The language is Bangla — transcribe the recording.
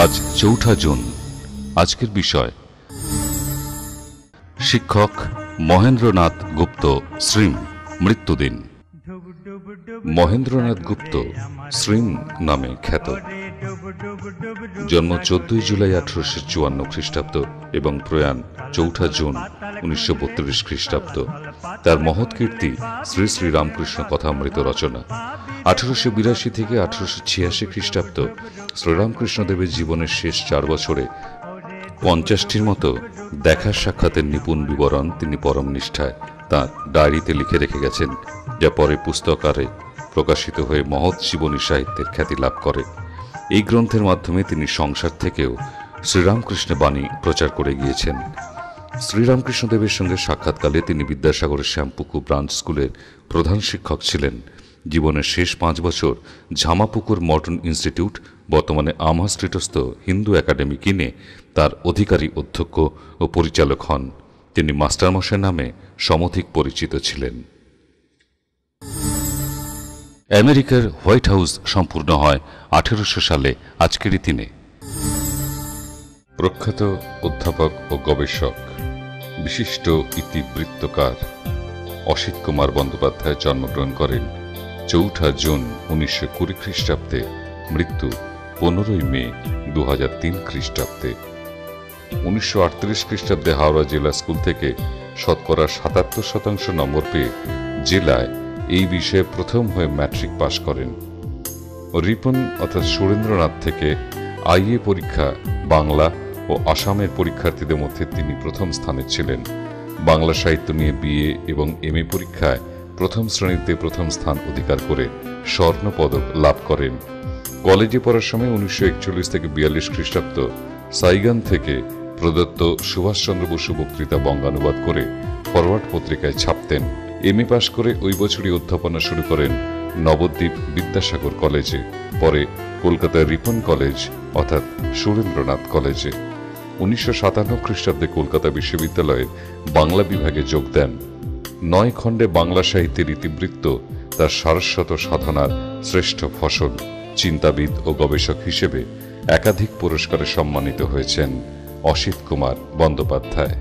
আজ ৪ঠা জুন। আজকের বিষয় শিক্ষক মহেন্দ্রনাথ গুপ্ত শ্রীম মৃত্যুদিন। মহেন্দ্রনাথ গুপ্ত শ্রীম নামে খ্যাত। জন্ম 14 জুলাই 1854 খ্রিস্টাব্দ এবং প্রয়াণ ৪ঠা জুন 1932 খ্রিস্টাব্দ। তার মহৎ কীর্তি শ্রী শ্রী রামকৃষ্ণ কথামৃত রচনা। 1882 থেকে 1886 খ্রিস্টাব্দ শ্রীরামকৃষ্ণদেবের জীবনের শেষ 4 বছরে 50টির মতো দেখা সাক্ষাতের নিপুণ বিবরণ তিনি পরম নিষ্ঠায় তাঁর ডায়েরিতে লিখে রেখে গেছেন, যা পরে পুস্তকারে প্রকাশিত হয়ে মহৎ জীবনী সাহিত্যের খ্যাতি লাভ করে। এই গ্রন্থের মাধ্যমে তিনি সংসার থেকেও শ্রীরামকৃষ্ণের বাণী প্রচার করে গিয়েছেন। শ্রীরামকৃষ্ণদেবের সঙ্গে সাক্ষাৎকালে তিনি বিদ্যাসাগরের শ্যামপুকুর ব্রাঞ্চ স্কুলের প্রধান শিক্ষক ছিলেন। জীবনের শেষ 5 বছর ঝামাপুকুর মডার্ন ইনস্টিটিউট, বর্তমানে আমহা স্ট্রিটস্থ হিন্দু একাডেমি কিনে তার অধিকারী অধ্যক্ষ ও পরিচালক হন। তিনি মাস্টারমশাই নামে সমধিক পরিচিত ছিলেন। আমেরিকার হোয়াইট হাউস সম্পূর্ণ হয় 1800 সালে আজকেরই দিনে। প্রখ্যাত অধ্যাপক ও গবেষক, বিশিষ্ট ইতিবৃত্তকার অসিত কুমার বন্দ্যোপাধ্যায় জন্মগ্রহণ করেন ৪ঠা জুন 1920 খ্রিস্টাব্দে, মৃত্যু 15ই মে 2003 খ্রিস্টাব্দে। 1938 খ্রিস্টাব্দে হাওড়া জেলা স্কুল থেকে শতকরা 77% নম্বর পেয়ে জেলায় এই বিষয়ে প্রথম হয়ে ম্যাট্রিক পাশ করেন। রিপন অর্থাৎ সুরেন্দ্রনাথ থেকে আইএ পরীক্ষা বাংলা ও আসামের পরীক্ষার্থীদের মধ্যে তিনি প্রথম স্থানে ছিলেন। বাংলা সাহিত্য নিয়ে বিএ এবং এমএ পরীক্ষায় প্রথম শ্রেণীতে প্রথম স্থান অধিকার করে স্বর্ণ পদক লাভ করেন। কলেজে পড়ার সময় 1941 থেকে 42 খ্রিস্টাব্দ সাইগান থেকে প্রদত্ত সুভাষচন্দ্র বসু বক্তৃতা বঙ্গানুবাদ করে ফরওয়ার্ড পত্রিকায় ছাপতেন। এমএ পাশ করে ওই বছরই অধ্যাপনা শুরু করেন নবদ্বীপ বিদ্যাসাগর কলেজে, পরে কলকাতার রিপন কলেজ অর্থাৎ সুরেন্দ্রনাথ কলেজে। 1957 খ্রিস্টাব্দে কলকাতা বিশ্ববিদ্যালয়ের বাংলা বিভাগে যোগ দেন। 9 খণ্ডে বাংলা সাহিত্যের ইতিবৃত্ত তার সারস্বত সাধনার শ্রেষ্ঠ ফসল। চিন্তাবিদ ও গবেষক হিসেবে একাধিক পুরস্কারে সম্মানিত হয়েছেন অসিত কুমার বন্দ্যোপাধ্যায়।